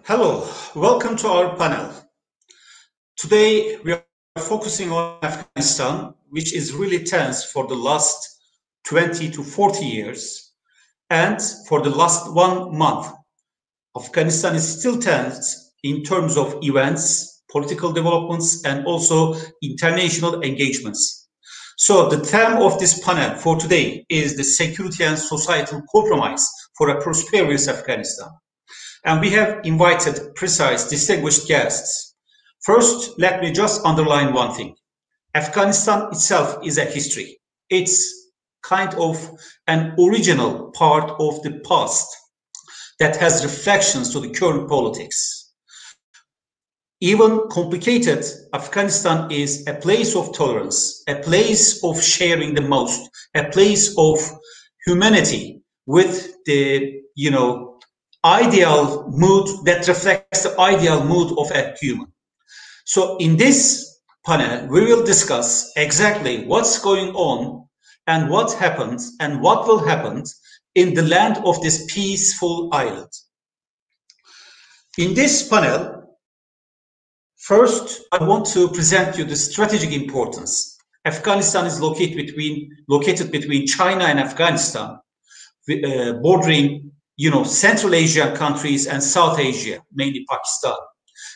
Hello, welcome to our panel. Today we are focusing on Afghanistan, which is really tense for the last 20 to 40 years. And for the last 1 month, Afghanistan is still tense in terms of events, political developments, and also international engagements. So the theme of this panel for today is the security and societal compromise for a prosperous Afghanistan. And we have invited precise, distinguished guests. First, let me just underline one thing. Afghanistan itself is a history. It's kind of an original part of the past that has reflections to the current politics. Even complicated, Afghanistan is a place of tolerance, a place of sharing the most, a place of humanity with the, ideal mood that reflects the ideal mood of a human. So in this panel, we will discuss exactly what's going on and what happened and what will happen in the land of this peaceful island. In this panel, first, I want to present you the strategic importance. Afghanistan is located between China and Afghanistan, bordering Central Asian countries and South Asia, mainly Pakistan.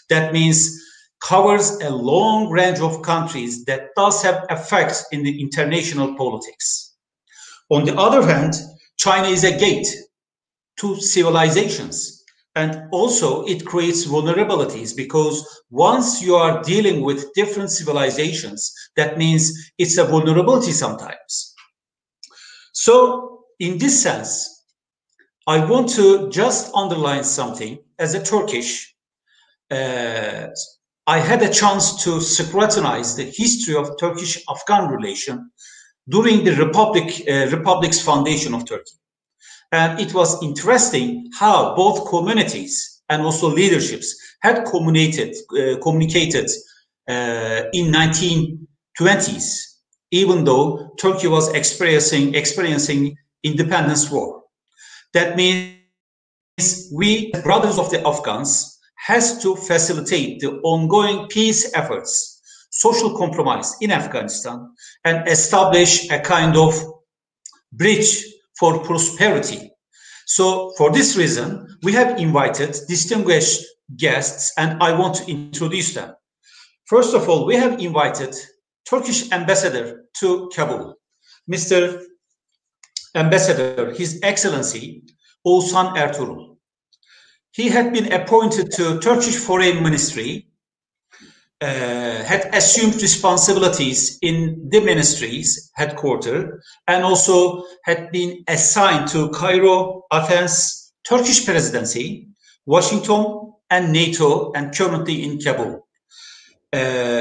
That means covers a long range of countries that does have effects in the international politics. On the other hand, China is a gate to civilizations, and also it creates vulnerabilities because once you are dealing with different civilizations, that means it's a vulnerability sometimes. So in this sense, I want to just underline something. As a Turkish, I had a chance to scrutinize the history of Turkish-Afghan relation during the Republic's foundation of Turkey. And it was interesting how both communities and also leaderships had communicated in 1920s, even though Turkey was experiencing independence war. That means we, brothers of the Afghans, has to facilitate the ongoing peace efforts, social compromise in Afghanistan, and establish a kind of bridge for prosperity. So for this reason, we have invited distinguished guests, and I want to introduce them. First of all, we have invited Turkish ambassador to Kabul, Mr. Ambassador, His Excellency Oğuzhan Ertuğrul. He had been appointed to Turkish Foreign Ministry, had assumed responsibilities in the ministry's headquarters, and also had been assigned to Cairo, Athens, Turkish Presidency, Washington, and NATO, and currently in Kabul.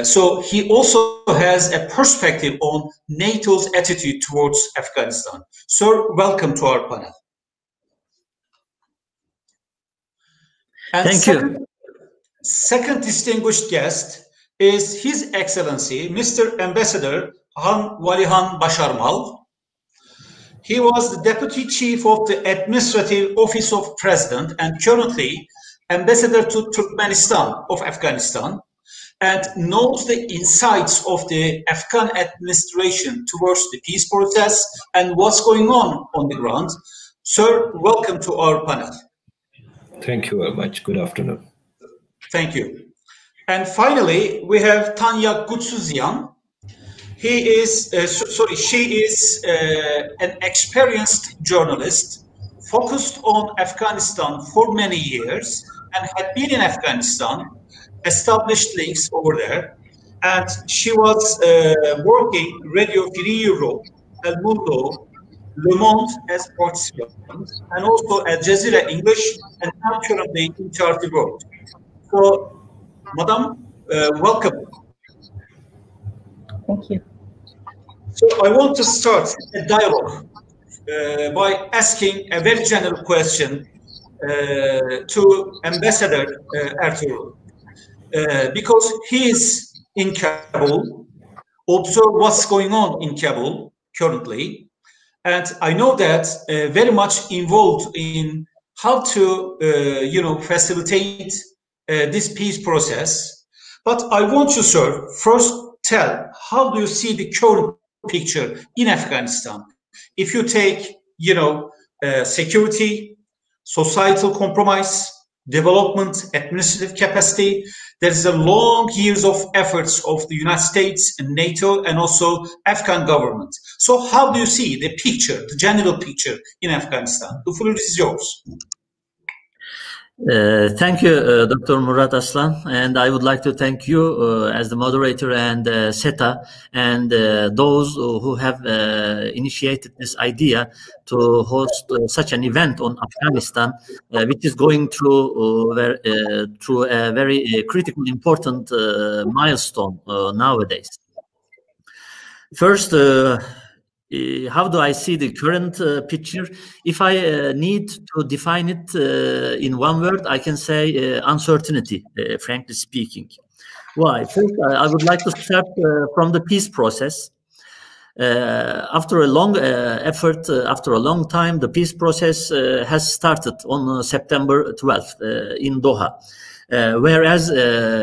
So he also has a perspective on NATO's attitude towards Afghanistan. Sir, welcome to our panel. And Thank you. Second distinguished guest is His Excellency, Mr. Ambassador Wali Basharmat. He was the Deputy Chief of the Administrative Office of President and currently Ambassador to Turkmenistan of Afghanistan, and knows the insights of the Afghan administration towards the peace process and what's going on the ground. Sir, welcome to our panel. Thank you very much. Good afternoon. Thank you. And finally, we have Tanya Goudsouzian. She is an experienced journalist focused on Afghanistan for many years and had been in Afghanistan, established links over there, and she was working Radio Free Europe, El Mundo, Le Monde as participant, and also Al Jazeera English, and now currently in Charity World. So, Madam, welcome. Thank you. So I want to start a dialogue by asking a very general question to Ambassador Ertuğrul. Because he is in Kabul, observe what's going on in Kabul currently. And I know that very much involved in how to, facilitate this peace process. But I want you, sir, first tell, how do you see the current picture in Afghanistan? If you take, security, societal compromise, development, administrative capacity, there's a long years of efforts of the United States and NATO and also Afghan government. So how do you see the picture, the general picture in Afghanistan? The floor is yours. Thank you, Dr. Murat Aslan, and I would like to thank you as the moderator and SETA and those who have initiated this idea to host such an event on Afghanistan, which is going through a very critical, important milestone nowadays. First, how do I see the current picture? If I need to define it in one word, I can say uncertainty, frankly speaking. Why? First, I would like to start from the peace process. After a long effort, after a long time, the peace process has started on September 12th in Doha. Whereas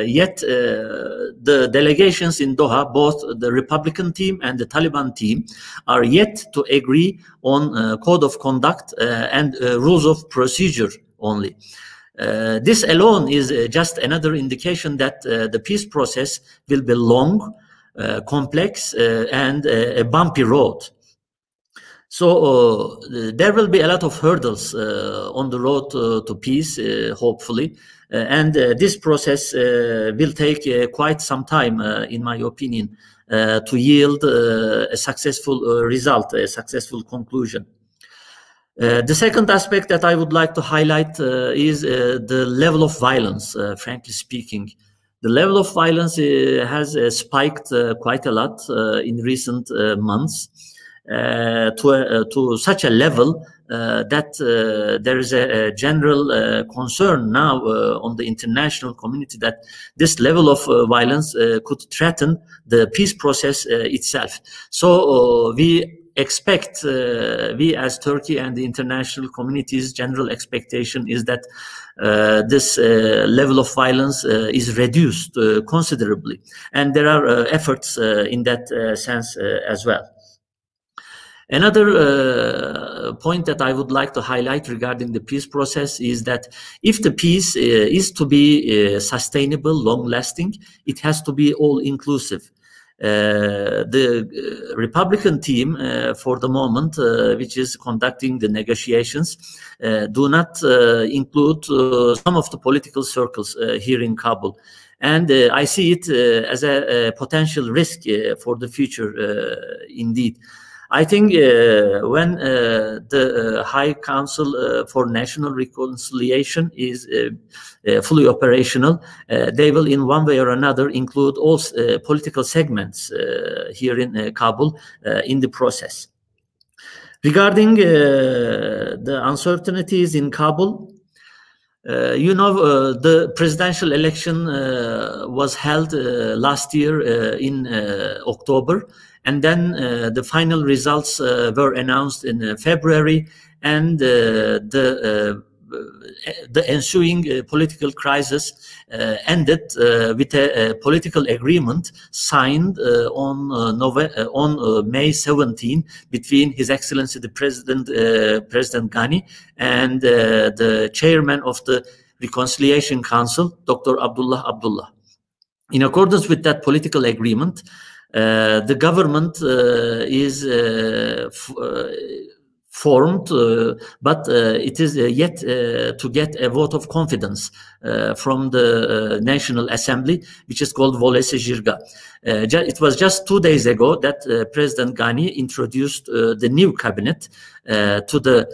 yet the delegations in Doha, both the Republican team and the Taliban team, are yet to agree on code of conduct and rules of procedure only. This alone is just another indication that the peace process will be long, complex, and a bumpy road. So there will be a lot of hurdles on the road to peace, hopefully. And this process will take quite some time, in my opinion, to yield a successful result, a successful conclusion. The second aspect that I would like to highlight is the level of violence, frankly speaking. The level of violence has spiked quite a lot in recent months. To such a level that there is a general concern now on the international community that this level of violence could threaten the peace process itself. So we expect, we as Turkey and the international community's general expectation is that this level of violence is reduced considerably. And there are efforts in that sense as well. Another point that I would like to highlight regarding the peace process is that if the peace is to be sustainable, long-lasting, it has to be all-inclusive. The Republican team, for the moment, which is conducting the negotiations, do not include some of the political circles here in Kabul. And I see it as a potential risk for the future, indeed. I think when the High Council for National Reconciliation is fully operational, they will in one way or another include all political segments here in Kabul in the process. Regarding the uncertainties in Kabul, the presidential election was held last year in October. And then the final results were announced in February, and the ensuing political crisis ended with a political agreement signed on May 17 between His Excellency the President Ghani and the chairman of the Reconciliation Council, Dr. Abdullah. In accordance with that political agreement, the government is formed, but it is yet to get a vote of confidence from the National Assembly, which is called Wali. It was just 2 days ago that President Ghani introduced the new cabinet to the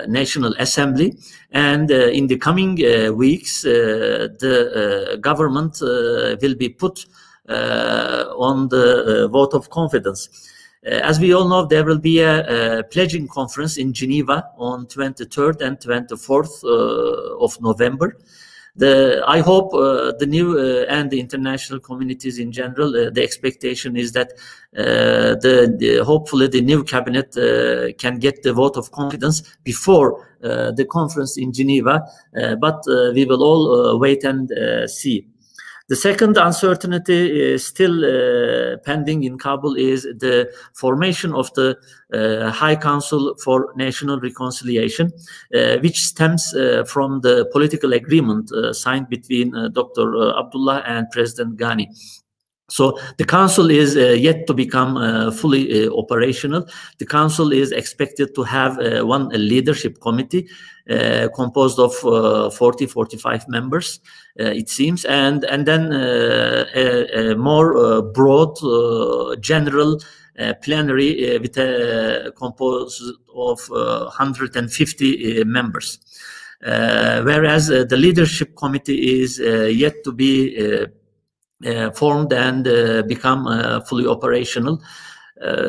National Assembly, and in the coming weeks, the government will be put on the vote of confidence. As we all know, there will be a pledging conference in Geneva on 23rd and 24th of November. I hope the new and the international communities in general, the expectation is that hopefully the new cabinet can get the vote of confidence before the conference in Geneva, but we will all wait and see. The second uncertainty still pending in Kabul is the formation of the High Council for National Reconciliation, which stems from the political agreement signed between Dr. Abdullah and President Ghani. So the council is yet to become fully operational. The council is expected to have one leadership committee composed of 40-45 members, it seems, and then a more broad general plenary with composed of 150 members. Whereas the leadership committee is yet to be formed and become fully operational.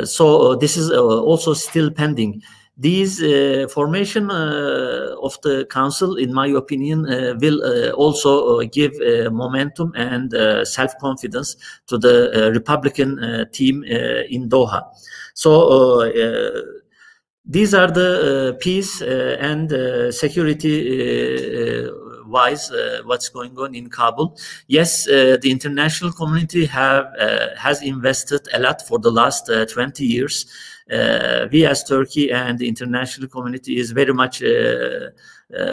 So this is also still pending. These formation of the council, in my opinion, will also give momentum and self-confidence to the Republican team in Doha. So these are the peace and security wise what's going on in Kabul. Yes, the international community has invested a lot for the last 20 years. We as Turkey and the international community is very much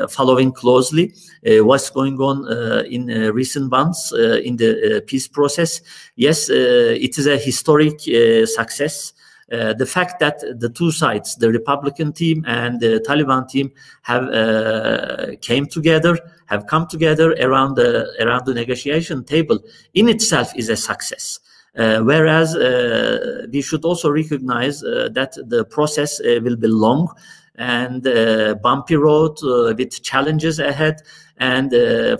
following closely what's going on in recent months in the peace process. Yes, it is a historic success. The fact that the two sides, the Republican team and the Taliban team, have come together around the negotiation table in itself is a success. Whereas we should also recognize that the process will be long and bumpy road with challenges ahead, and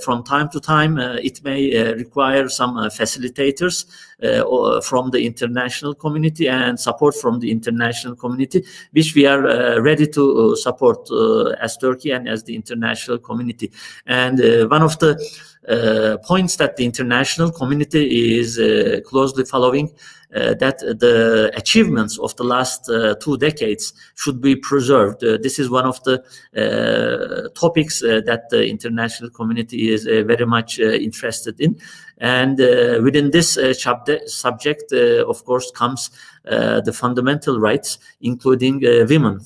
from time to time it may require some facilitators from the international community and support from the international community, which we are ready to support as Turkey and as the international community. And one of the points that the international community is closely following, that the achievements of the last 2 decades should be preserved. This is one of the topics that the international community is very much interested in. And within this subject, of course, comes the fundamental rights, including women,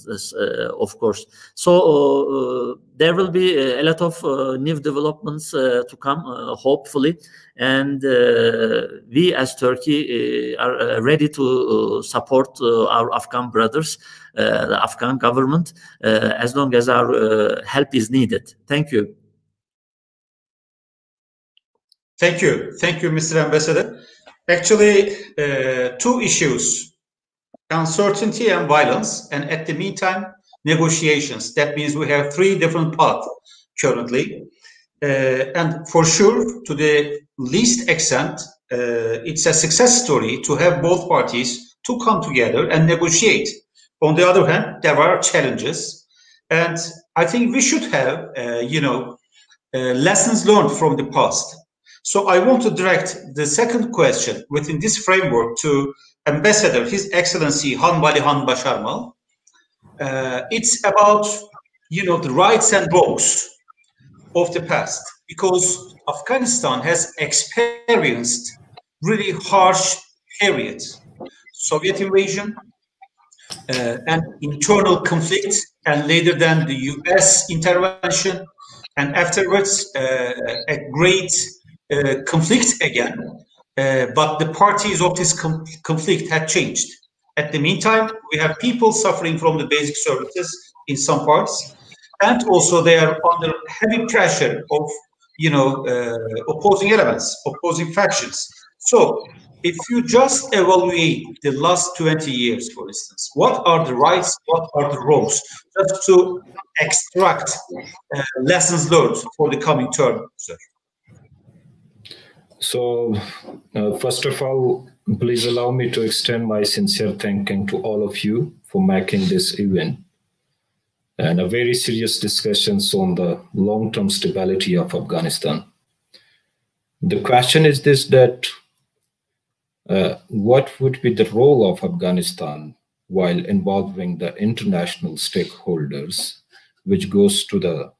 of course. So there will be a lot of new developments to come, hopefully. And we as Turkey are ready to support our Afghan brothers, the Afghan government, as long as our help is needed. Thank you. Thank you. Thank you, Mr. Ambassador. Actually, 2 issues, uncertainty and violence, and at the meantime, negotiations. That means we have 3 different paths currently. And for sure, to the least extent, it's a success story to have both parties to come together and negotiate. On the other hand, there are challenges. And I think we should have, lessons learned from the past. So I want to direct the second question within this framework to Ambassador, His Excellency Wali Basharmat. It's about, the rights and wrongs of the past, because Afghanistan has experienced really harsh periods, Soviet invasion and internal conflict, and later than the US intervention, and afterwards a great conflict again, but the parties of this conflict had changed. At the meantime, we have people suffering from the basic services in some parts, and also they are under heavy pressure of, opposing elements, opposing factions. So if you just evaluate the last 20 years, for instance, what are the rights, what are the wrongs, just to extract lessons learned for the coming term, sir? So, first of all, please allow me to extend my sincere thanking to all of you for making this event. and a very serious discussions on the long-term stability of Afghanistan. The question is this, that what would be the role of Afghanistan while involving the international stakeholders, which goes to the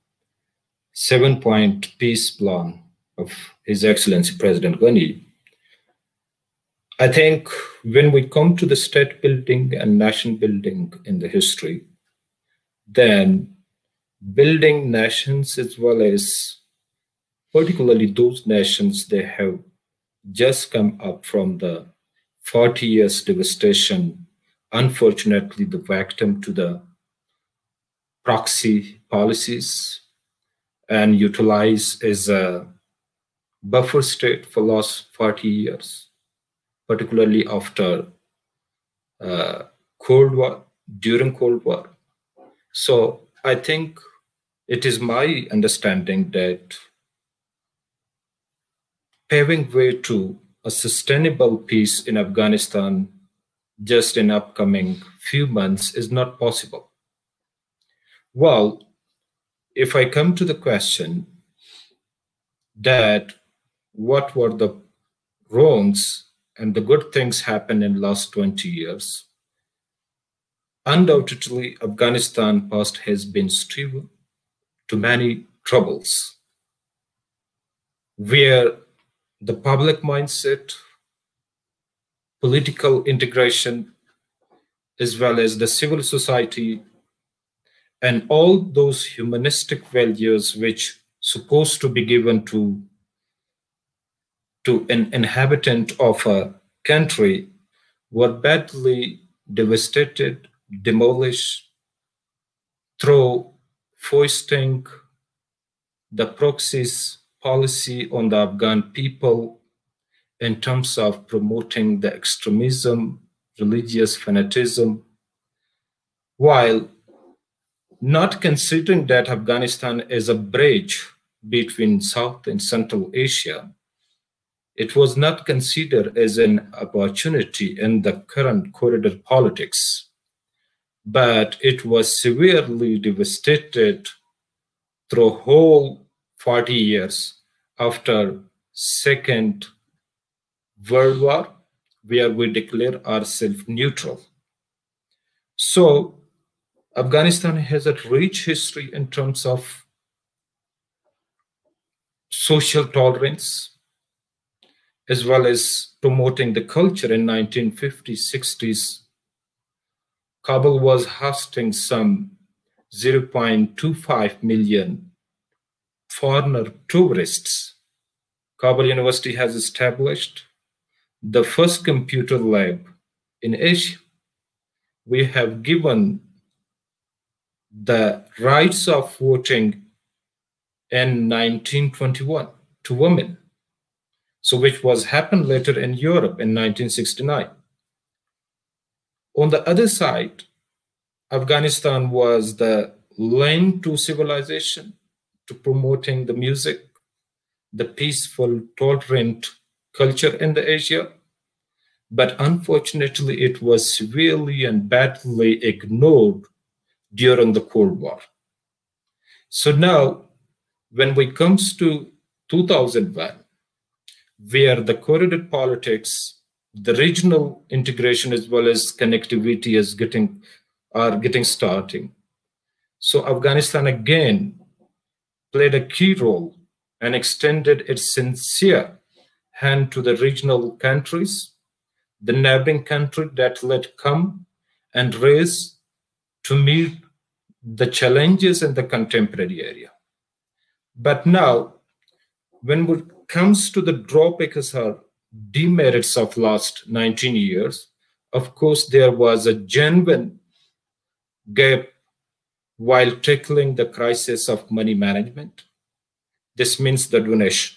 7-point peace plan of His Excellency President Ghani. I think when we come to the state building and nation building in the history, then building nations as well as particularly those nations, they have just come up from the 40 years devastation, unfortunately the victim to the proxy policies and utilize as a buffer state for last 40 years, particularly after Cold War, during Cold War. So I think it is my understanding that paving way to a sustainable peace in Afghanistan just in upcoming few months is not possible. Well, if I come to the question that what were the wrongs and the good things happened in last 20 years, undoubtedly Afghanistan past has been striven to many troubles, where the public mindset, political integration, as well as the civil society, and all those humanistic values which supposed to be given to an inhabitant of a country were badly devastated, demolished through foisting the proxies policy on the Afghan people in terms of promoting the extremism, religious fanaticism, while not considering that Afghanistan is a bridge between South and Central Asia. It was not considered as an opportunity in the current corridor politics, but it was severely devastated through whole 40 years after Second World War, where we declare ourselves neutral. So Afghanistan has a rich history in terms of social tolerance, as well as promoting the culture. In 1950s, 60s, Kabul was hosting some 0.25 million foreigner tourists. Kabul University has established the first computer lab in Asia. We have given the rights of voting in 1921 to women, so which was happened later in Europe in 1969. On the other side, Afghanistan was the lane to civilization, to promoting the music, the peaceful, tolerant culture in the Asia. But unfortunately, it was severely and badly ignored during the Cold War. So now, when we comes to 2001, where the corridor politics, the regional integration as well as connectivity is getting starting. So Afghanistan again played a key role and extended its sincere hand to the regional countries, the neighboring country that let come and raise to meet the challenges in the contemporary area. But now, when it comes to the drawbacks or demerits of last 19 years, of course, there was a genuine gap while tackling the crisis of money management. This means the donation.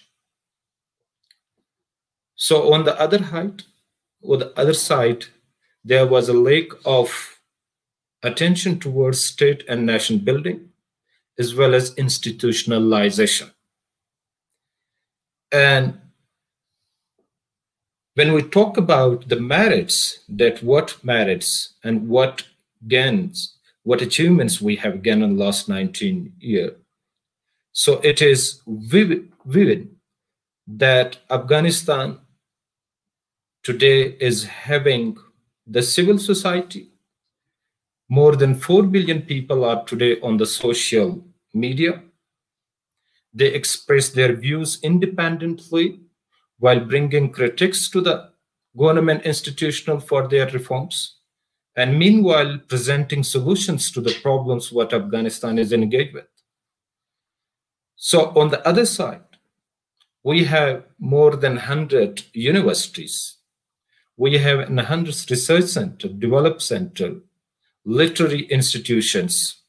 So on the other side, there was a lack of attention towards state and nation building, as well as institutionalization. And when we talk about the merits, that what merits and what gains what achievements we have gained in the last 19 years. So it is vivid that Afghanistan today is having the civil society. More than 4 billion people are today on the social media. They express their views independently while bringing critiques to the government institutional for their reforms, and meanwhile presenting solutions to the problems what Afghanistan is engaged with. So on the other side, we have more than 100 universities. We have 100 research centers, development centers, literary institutions,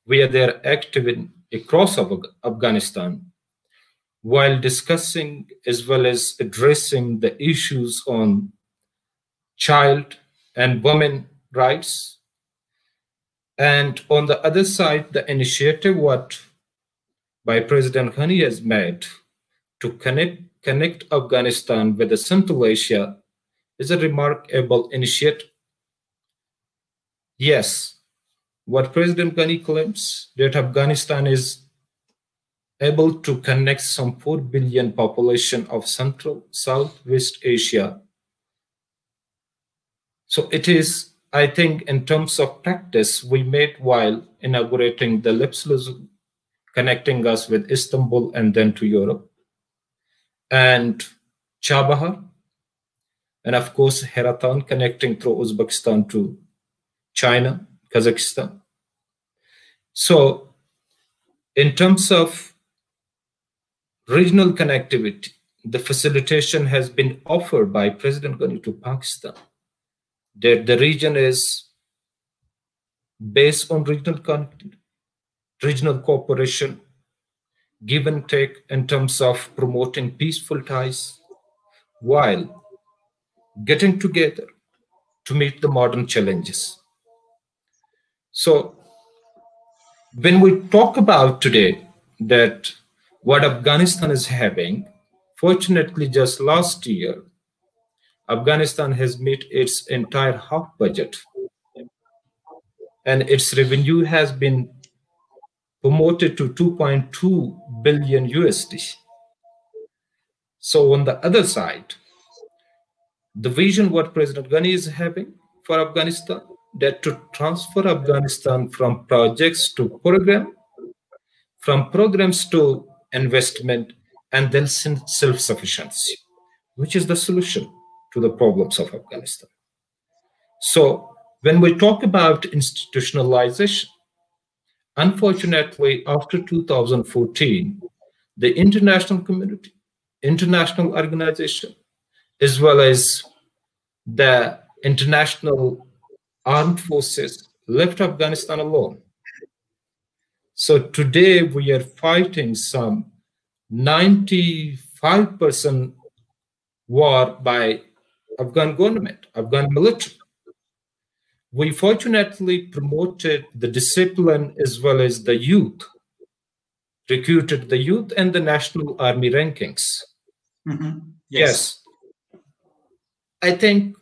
where they are active across Afghanistan, while discussing as well as addressing the issues on child and women rights. And on the other side, the initiative what by President Ghani has made to connect Afghanistan with the Central Asia is a remarkable initiative. Yes, what President Ghani claims that Afghanistan is able to connect some 4 billion population of Central Southwest Asia. So it is, I think, in terms of practice, we made while inaugurating the Lipsluzum, connecting us with Istanbul and then to Europe, and Chabahar, and of course Heratan, connecting through Uzbekistan to China, Kazakhstan. So in terms of regional connectivity, the facilitation has been offered by President Ghani to Pakistan, that the region is based on regional connectivity, regional cooperation, give and take in terms of promoting peaceful ties, while getting together to meet the modern challenges. So when we talk about today that what Afghanistan is having, fortunately just last year, Afghanistan has met its entire half budget, and its revenue has been promoted to 2.2 billion USD. So on the other side, the vision what President Ghani is having for Afghanistan, that to transfer Afghanistan from projects to program, from programs to investment, and then self-sufficiency, which is the solution to the problems of Afghanistan. So when we talk about institutionalization, unfortunately, after 2014, the international community, international organization, as well as the international armed forces left Afghanistan alone. So today we are fighting some 95% war by Afghan government, Afghan military. We fortunately promoted the discipline as well as the youth, recruited the youth and the national army rankings. Mm-hmm. Yes. I think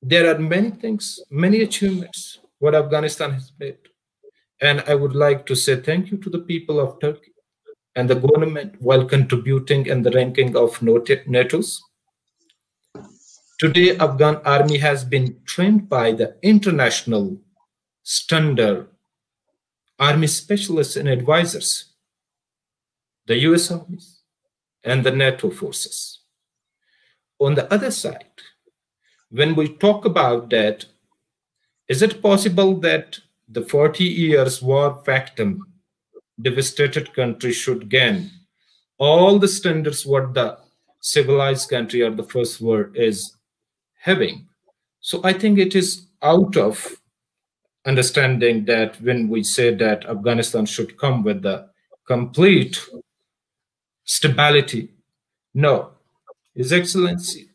there are many things, many achievements what Afghanistan has made. And I would like to say thank you to the people of Turkey and the government while contributing in the ranking of NATO's. Today, Afghan army has been trained by the international standard army specialists and advisors, the US armies and the NATO forces. On the other side, when we talk about that, is it possible that the 40 years war victim devastated country should gain all the standards what the civilized country or the first world is having? So I think it is out of understanding that when we say that Afghanistan should come with the complete stability. No, His Excellency,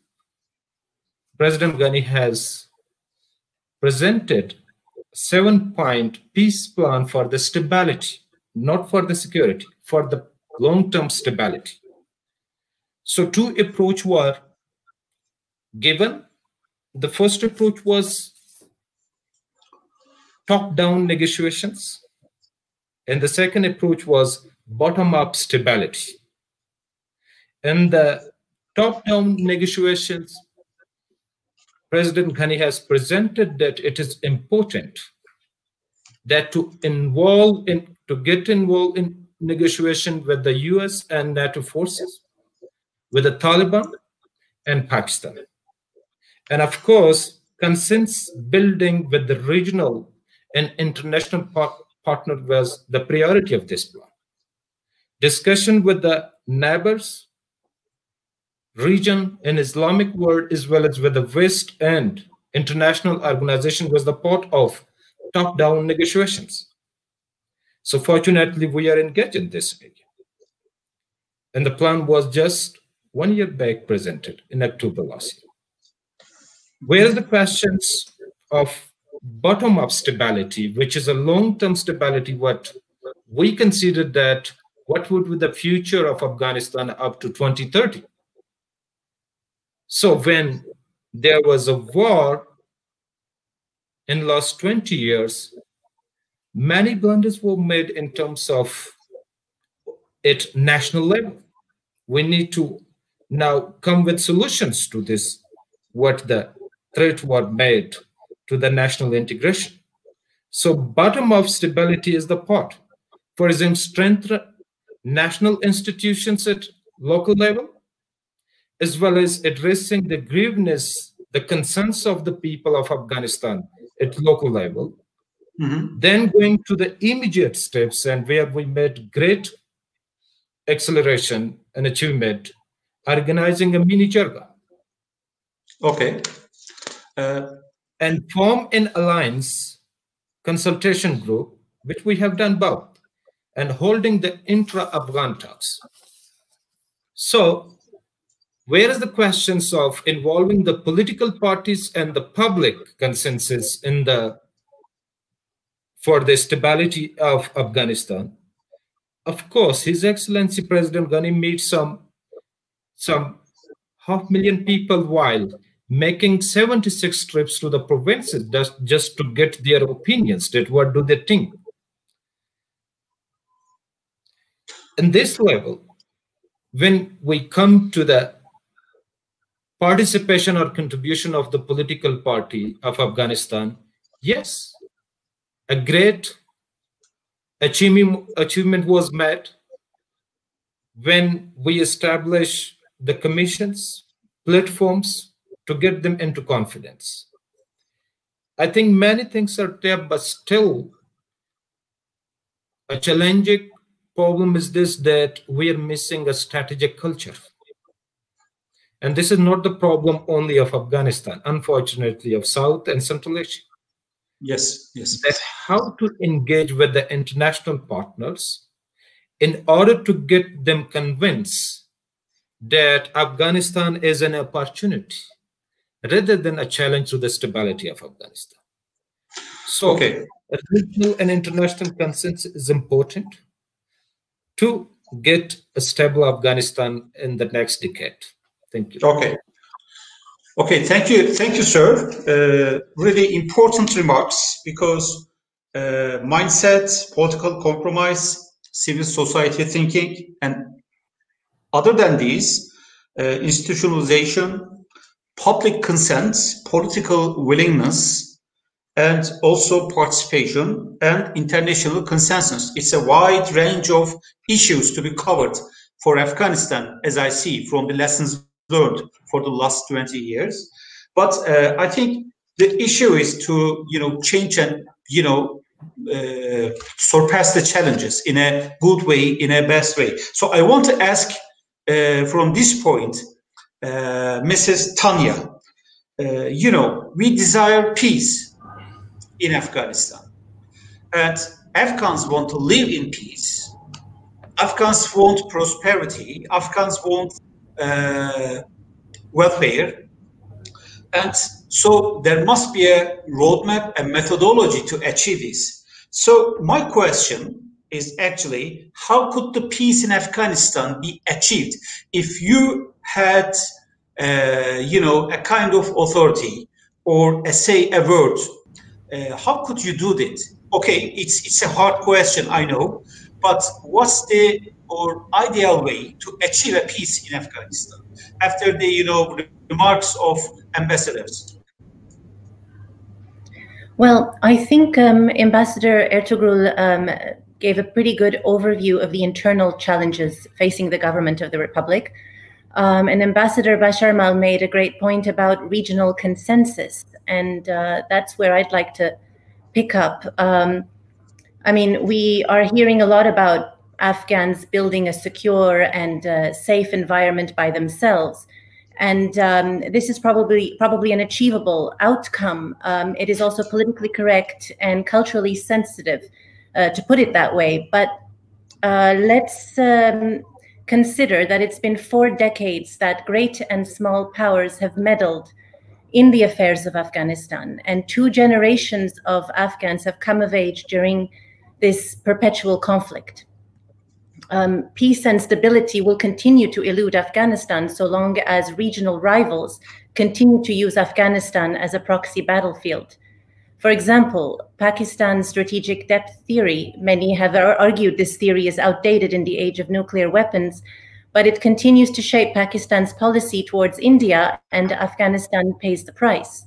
President Ghani has presented a 7-point peace plan for the stability, not for the security, for the long-term stability. So 2 approaches were given. The first approach was top-down negotiations, and the second approach was bottom-up stability. In the top-down negotiations, President Ghani has presented that it is important that to get involved in negotiation with the US and NATO forces, with the Taliban and Pakistan. And of course, consensus building with the regional and international partner was the priority of this plan. Discussion with the neighbors, region and Islamic world, as well as with the West and international organization, was the part of top-down negotiations. So fortunately, we are engaged in this area. And the plan was just 1 year back presented in October last year. Whereas the questions of bottom-up stability, which is a long-term stability, what we consider that what would be the future of Afghanistan up to 2030. So when there was a war in the last 20 years, many blunders were made in terms of at national level. We need to now come with solutions to this, what the threat was made to the national integration. So bottom-up stability is the part. For example, strengthen national institutions at local level, as well as addressing the grievances, the concerns of the people of Afghanistan at local level. Then going to the immediate steps, and where we made great acceleration and achievement, organizing a mini Jarga. Okay. And form an alliance consultation group, which we have done both, and holding the intra-Afghan talks. So, whereas the questions of involving the political parties and the public consensus in for the stability of Afghanistan, of course, His Excellency President Ghani meets some 500,000 people while making 76 trips to the provinces just to get their opinions, that what do they think. In this level, when we come to the participation or contribution of the political party of Afghanistan, yes, a great achievement was met when we established the commissions, platforms to get them into confidence. I think many things are there, but still a challenging problem is this, that we are missing a strategic culture. And this is not the problem only of Afghanistan, unfortunately, of South and Central Asia. Yes, yes. That's how to engage with the international partners in order to get them convinced that Afghanistan is an opportunity rather than a challenge to the stability of Afghanistan. So, regional and international consensus is important to get a stable Afghanistan in the next decade. Thank you. Okay, thank you, sir. Really important remarks, because mindset, political compromise, civil society thinking, and other than these, institutionalization, public consent, political willingness, and also participation and international consensus. It's a wide range of issues to be covered for Afghanistan, as I see from the lessons learned for the last 20 years. But I think the issue is to, change and, surpass the challenges in a good way, in a best way. So I want to ask from this point, Mrs. Tanya, we desire peace in Afghanistan, and Afghans want to live in peace. Afghans want prosperity. Afghans want welfare. And so there must be a roadmap, a methodology to achieve this. So my question is actually, how could the peace in Afghanistan be achieved if you had, a kind of authority or a word How could you do that? Okay, it's a hard question, I know, but what's the ideal way to achieve a peace in Afghanistan after the remarks of ambassadors? Well, I think Ambassador Ertuğrul gave a pretty good overview of the internal challenges facing the government of the Republic. And Ambassador Basharmat made a great point about regional consensus, and that's where I'd like to pick up. I mean, we are hearing a lot about Afghans building a secure and safe environment by themselves. And this is probably an achievable outcome. It is also politically correct and culturally sensitive, to put it that way. But let's consider that it's been 4 decades that great and small powers have meddled in the affairs of Afghanistan. And 2 generations of Afghans have come of age during this perpetual conflict. Peace and stability will continue to elude Afghanistan so long as regional rivals continue to use Afghanistan as a proxy battlefield. For example, Pakistan's strategic depth theory, many have argued this theory is outdated in the age of nuclear weapons, but it continues to shape Pakistan's policy towards India, and Afghanistan pays the price.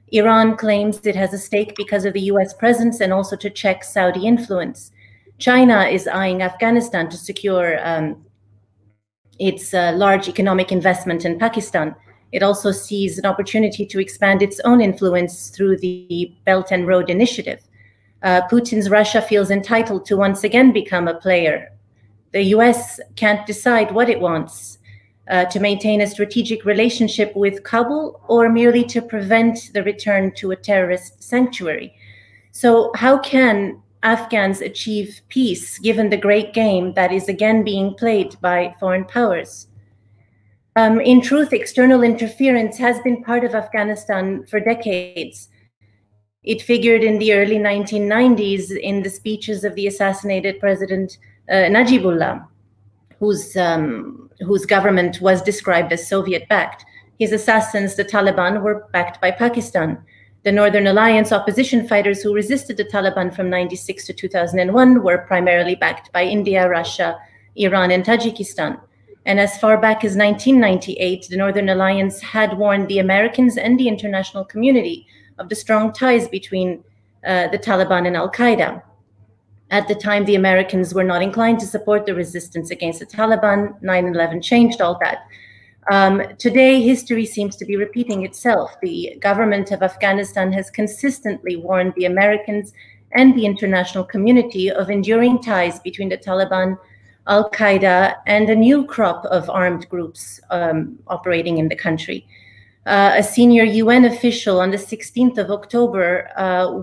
Iran claims it has a stake because of the US presence and also to check Saudi influence. China is eyeing Afghanistan to secure its large economic investment in Pakistan. It also sees an opportunity to expand its own influence through the Belt and Road Initiative. Putin's Russia feels entitled to once again become a player. The US can't decide what it wants, to maintain a strategic relationship with Kabul or merely to prevent the return to a terrorist sanctuary. So how can Afghans achieve peace given the great game that is again being played by foreign powers? In truth, external interference has been part of Afghanistan for decades. It figured in the early 1990s in the speeches of the assassinated President Najibullah, whose government was described as Soviet-backed. His assassins, the Taliban, were backed by Pakistan. The Northern Alliance opposition fighters who resisted the Taliban from 1996 to 2001 were primarily backed by India, Russia, Iran, and Tajikistan. And as far back as 1998, the Northern Alliance had warned the Americans and the international community of the strong ties between the Taliban and Al-Qaeda. At the time, the Americans were not inclined to support the resistance against the Taliban. 9/11 changed all that. Today, history seems to be repeating itself. The government of Afghanistan has consistently warned the Americans and the international community of enduring ties between the Taliban, Al-Qaeda, and a new crop of armed groups operating in the country. A senior UN official on the 16th of October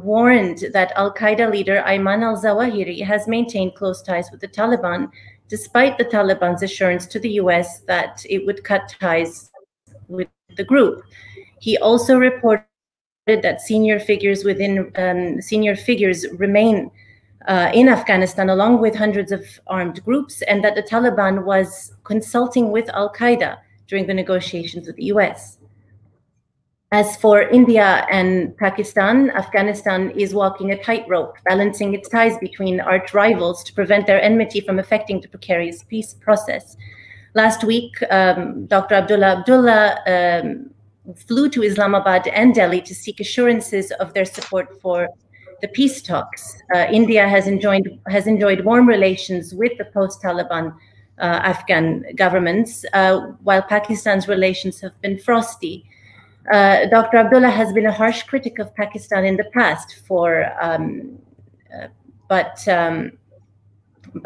warned that Al-Qaeda leader Ayman al-Zawahiri has maintained close ties with the Taliban, despite the Taliban's assurance to the US that it would cut ties with the group. He also reported that senior figures remain in Afghanistan along with hundreds of armed groups, and that the Taliban was consulting with Al-Qaeda during the negotiations with the US. As for India and Pakistan, Afghanistan is walking a tightrope, balancing its ties between arch rivals to prevent their enmity from affecting the precarious peace process. Last week, Dr. Abdullah flew to Islamabad and Delhi to seek assurances of their support for the peace talks. India has enjoyed warm relations with the post-Taliban Afghan governments, while Pakistan's relations have been frosty. Dr. Abdullah has been a harsh critic of Pakistan in the past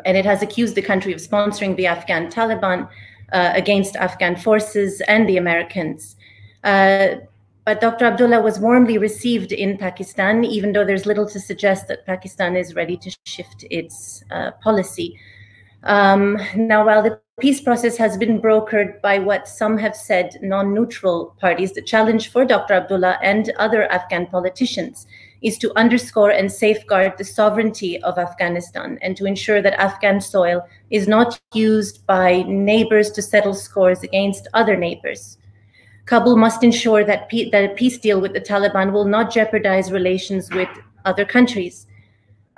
and it has accused the country of sponsoring the Afghan Taliban against Afghan forces and the Americans. But Dr. Abdullah was warmly received in Pakistan, even though there's little to suggest that Pakistan is ready to shift its policy. Now, while the peace process has been brokered by what some have said non-neutral parties, the challenge for Dr. Abdullah and other Afghan politicians is to underscore and safeguard the sovereignty of Afghanistan and to ensure that Afghan soil is not used by neighbors to settle scores against other neighbors. Kabul must ensure that a peace deal with the Taliban will not jeopardize relations with other countries.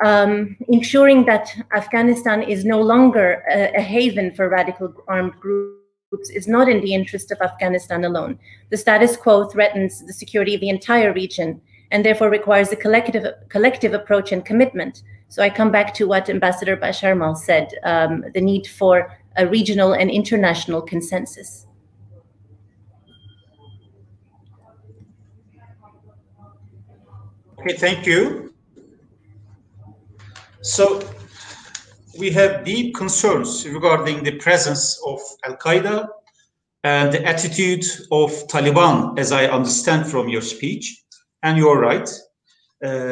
Ensuring that Afghanistan is no longer a haven for radical armed groups is not in the interest of Afghanistan alone. The status quo threatens the security of the entire region and therefore requires a collective approach and commitment. So I come back to what Ambassador Basharmat said, the need for a regional and international consensus. Okay, thank you. So we have deep concerns regarding the presence of Al-Qaeda and the attitude of Taliban, as I understand from your speech. And you're right,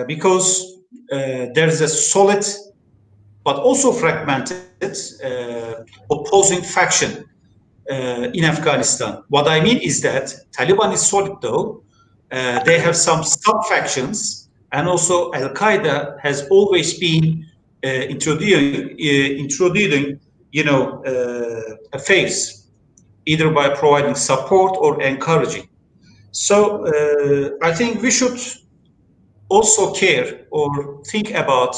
because there is a solid but also fragmented opposing faction in Afghanistan. What I mean is that Taliban is solid, though. They have some sub-factions, and also Al-Qaeda has always been introducing a face, either by providing support or encouraging. So I think we should also care or think about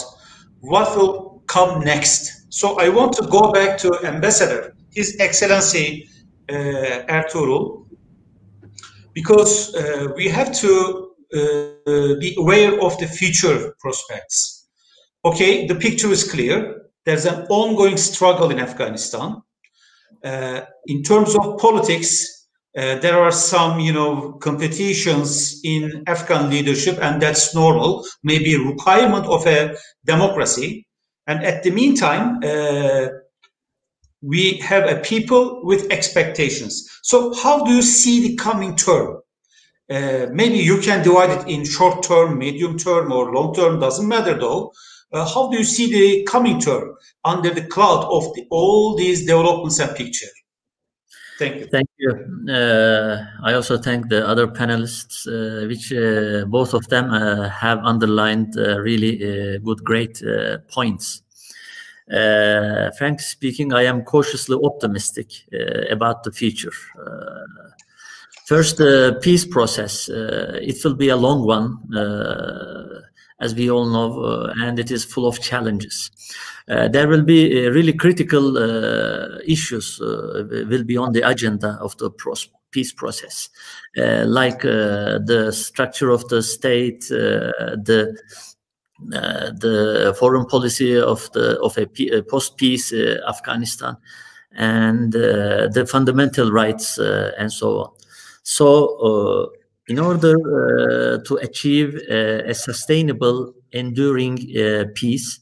what will come next. So I want to go back to Ambassador, His Excellency Ertuğrul, because we have to be aware of the future prospects. Okay, the picture is clear. There's an ongoing struggle in Afghanistan. In terms of politics, there are some, competitions in Afghan leadership, and that's normal, maybe a requirement of a democracy. And at the meantime, we have a people with expectations. So how do you see the coming term? Maybe you can divide it in short term, medium term, or long term, doesn't matter though. How do you see the coming term under the cloud of all these developments and picture? Thank you. Thank you. I also thank the other panelists, which both of them have underlined really good, great points. Frankly speaking, I am cautiously optimistic about the future. First, the peace process, it will be a long one, as we all know, and it is full of challenges. There will be really critical issues will be on the agenda of the peace process, like the structure of the state, the foreign policy of a post-peace Afghanistan, and the fundamental rights and so on. So in order to achieve a sustainable, enduring peace,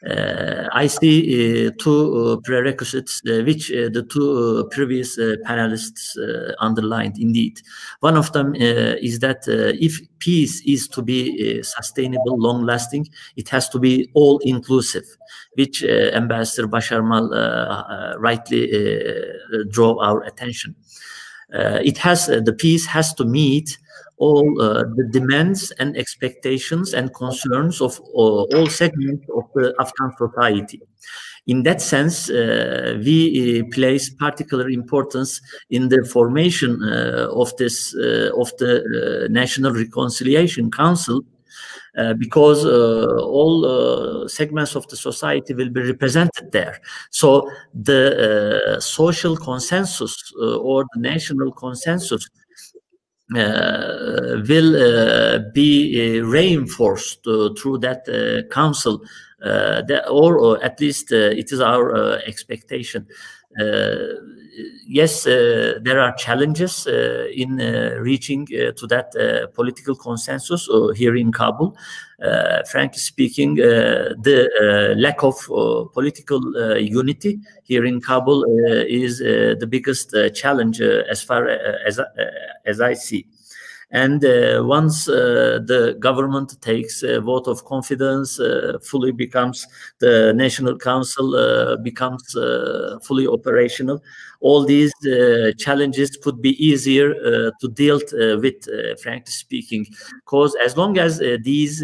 I see two prerequisites which the two previous panelists underlined indeed. One of them is that if peace is to be sustainable, long-lasting, it has to be all-inclusive, which Ambassador Basharmat rightly drove our attention. The peace has to meet all the demands and expectations and concerns of all segments of the Afghan society. In that sense, we place particular importance in the formation of the National Reconciliation Council, because all segments of the society will be represented there. So the social consensus or the national consensus will be reinforced through that council, or at least it is our expectation. Yes, there are challenges in reaching to that political consensus here in Kabul. Frankly speaking, the lack of political unity here in Kabul is the biggest challenge as far as I see. And once the government takes a vote of confidence, fully becomes the National Council, becomes fully operational, all these challenges could be easier to deal with, frankly speaking, because as long as these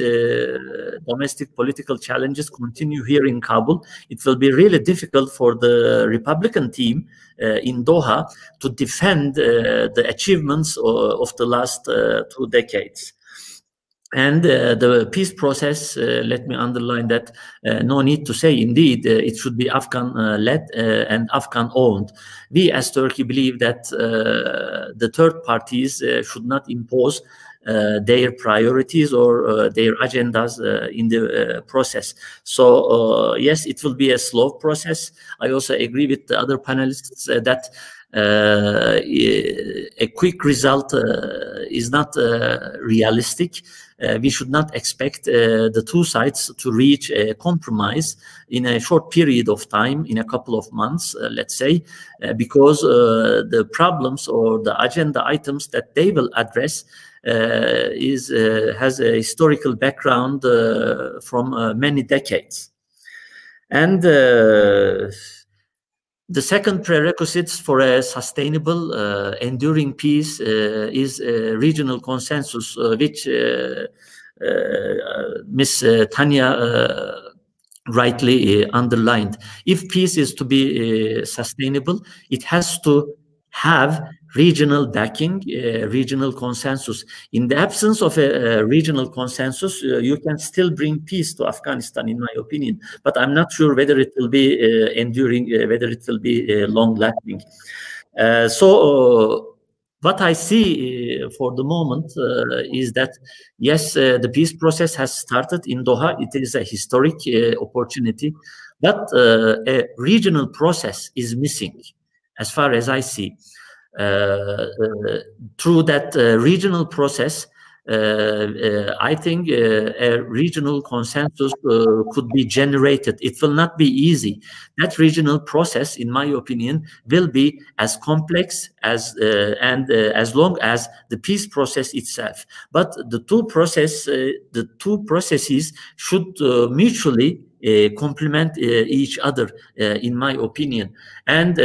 domestic political challenges continue here in Kabul, it will be really difficult for the Republican team in Doha to defend the achievements of the last 2 decades. And the peace process, let me underline that, no need to say, indeed, it should be Afghan-led and Afghan-owned. We as Turkey believe that the third parties should not impose their priorities or their agendas in the process. So, yes, it will be a slow process. I also agree with the other panelists that a quick result is not realistic. We should not expect the two sides to reach a compromise in a short period of time, in a couple of months, let's say, because the problems or the agenda items that they will address has a historical background from many decades. And the second prerequisites for a sustainable, enduring peace is regional consensus, which Ms. Tanya rightly underlined. If peace is to be sustainable, it has to have regional backing, regional consensus. In the absence of a regional consensus, you can still bring peace to Afghanistan, in my opinion. But I'm not sure whether it will be enduring, whether it will be long-lasting. So what I see for the moment is that, yes, the peace process has started in Doha. It is a historic opportunity, but a regional process is missing, as far as I see. Through that regional process, I think a regional consensus could be generated. It will not be easy. That regional process, in my opinion, will be as complex as and as long as the peace process itself. But the two processes should mutually complement each other, in my opinion. And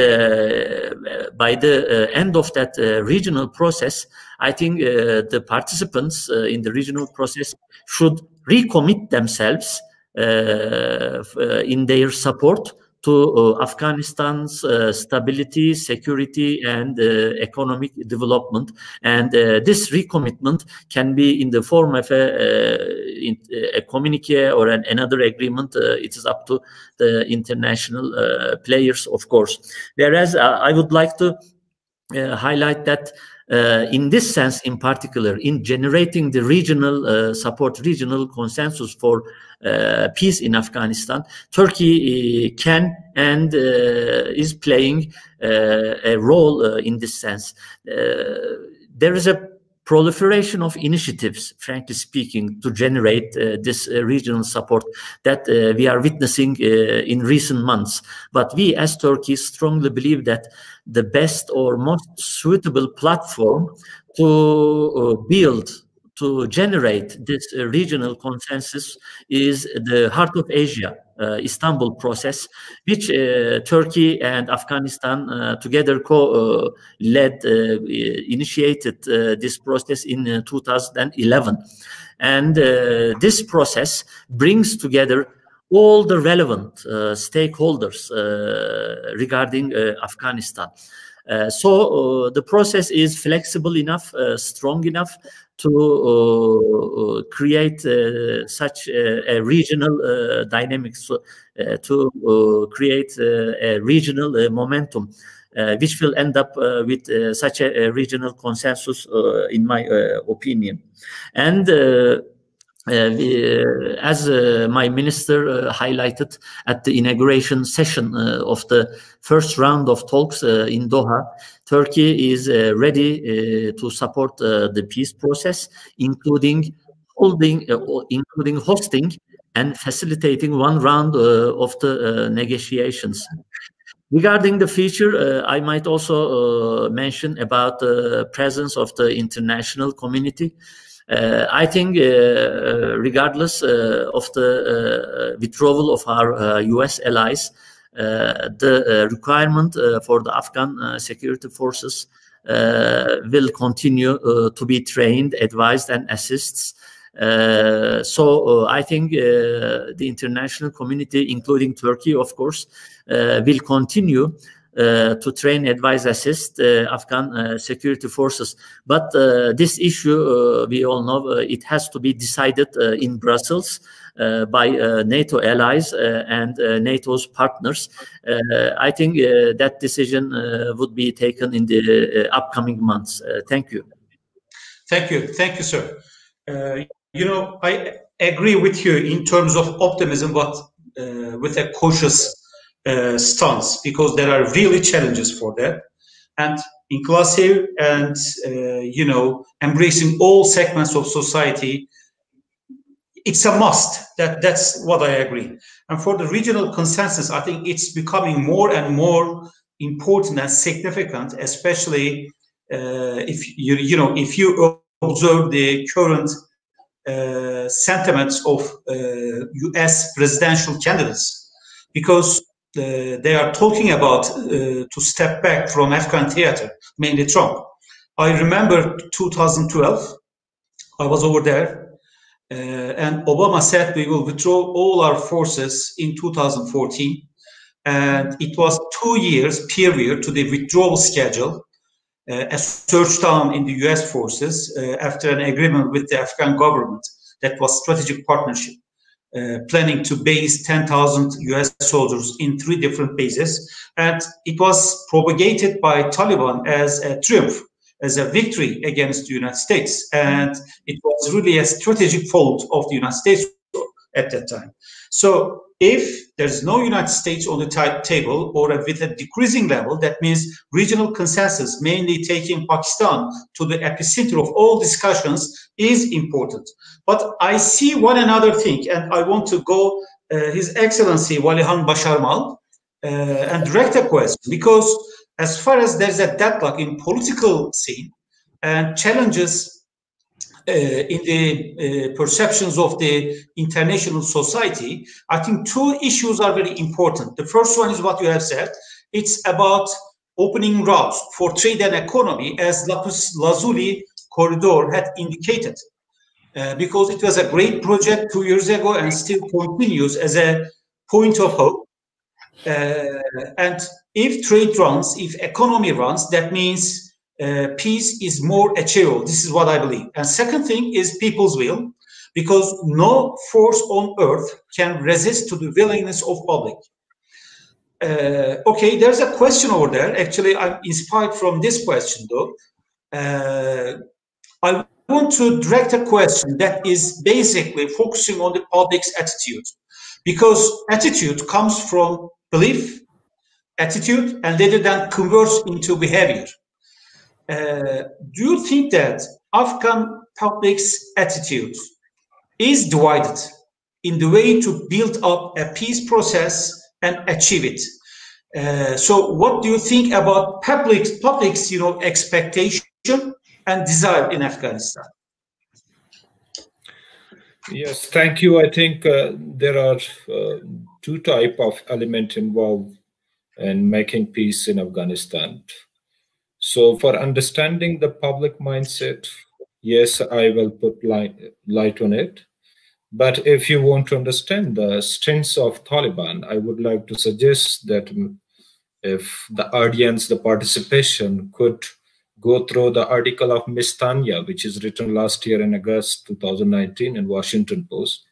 by the end of that regional process, I think the participants in the regional process should recommit themselves in their support to Afghanistan's stability, security, and economic development. And this recommitment can be in the form of a communique or another agreement. It is up to the international players, of course. Whereas I would like to highlight that in this sense, in particular, in generating the regional support, regional consensus for peace in Afghanistan, Turkey can and is playing a role in this sense. There is a proliferation of initiatives, frankly speaking, to generate this regional support that we are witnessing in recent months. But we as Turkey strongly believe that the best or most suitable platform to build, to generate this regional consensus is the Heart of Asia, Istanbul process, which Turkey and Afghanistan together led, initiated this process in 2011. And this process brings together all the relevant stakeholders regarding Afghanistan. So the process is flexible enough, strong enough to create such a regional dynamics, to create a regional momentum, which will end up with such a regional consensus, in my opinion. And as my minister highlighted at the inauguration session of the first round of talks in Doha, Turkey is ready to support the peace process, including hosting and facilitating one round of the negotiations. Regarding the future, I might also mention about the presence of the international community. I think regardless of the withdrawal of our US allies, the requirement for the Afghan security forces will continue to be trained, advised, and assists. So I think the international community, including Turkey, of course, will continue to train, advise, assist Afghan security forces. But this issue, we all know, it has to be decided in Brussels by NATO allies and NATO's partners. I think that decision would be taken in the upcoming months. Thank you. Thank you, sir. You know, I agree with you in terms of optimism, but with a cautious stance, because there are really challenges for that. And inclusive and, you know, embracing all segments of society, it's a must. That's what I agree. And for the regional consensus, I think it's becoming more and more important and significant, especially if you observe the current sentiments of U.S. presidential candidates, because they are talking about to step back from Afghan theater, mainly Trump. I remember 2012, I was over there, and Obama said we will withdraw all our forces in 2014, and it was 2 years period to the withdrawal schedule, a surge down in the U.S. forces after an agreement with the Afghan government that was strategic partnership, planning to base 10,000 U.S. soldiers in 3 different bases. And it was propagated by Taliban as a triumph, as a victory against the United States. And it was really a strategic fault of the United States at that time. So if there's no United States on the table, or with a decreasing level, that means regional consensus, mainly taking Pakistan to the epicenter of all discussions, is important. But I see one another thing, and I want to go His Excellency Wali Basharmat and direct a question, because as far as there's a deadlock in political scene and challenges in the perceptions of the international society, I think 2 issues are very important. The first one is what you have said. It's about opening routes for trade and economy, as Lapis Lazuli corridor had indicated, because it was a great project 2 years ago and still continues as a point of hope. And if trade runs, if economy runs, that means peace is more achievable. This is what I believe. And second thing is people's will, because no force on earth can resist to the willingness of public. Okay, there's a question over there. Actually, I'm inspired from this question, though. I want to direct a question that is basically focusing on the public's attitude, because attitude comes from belief, attitude, and later then converts into behavior. Do you think that Afghan public's attitude is divided in the way to build up a peace process and achieve it? So what do you think about public's expectation and desire in Afghanistan? Yes, thank you. I think there are 2 types of elements involved in making peace in Afghanistan. So for understanding the public mindset, yes, I will put light on it. But if you want to understand the strengths of Taliban, I would like to suggest that if the audience, the participation could go through the article of Miss Tanya, which is written last year in August 2019 in Washington Post.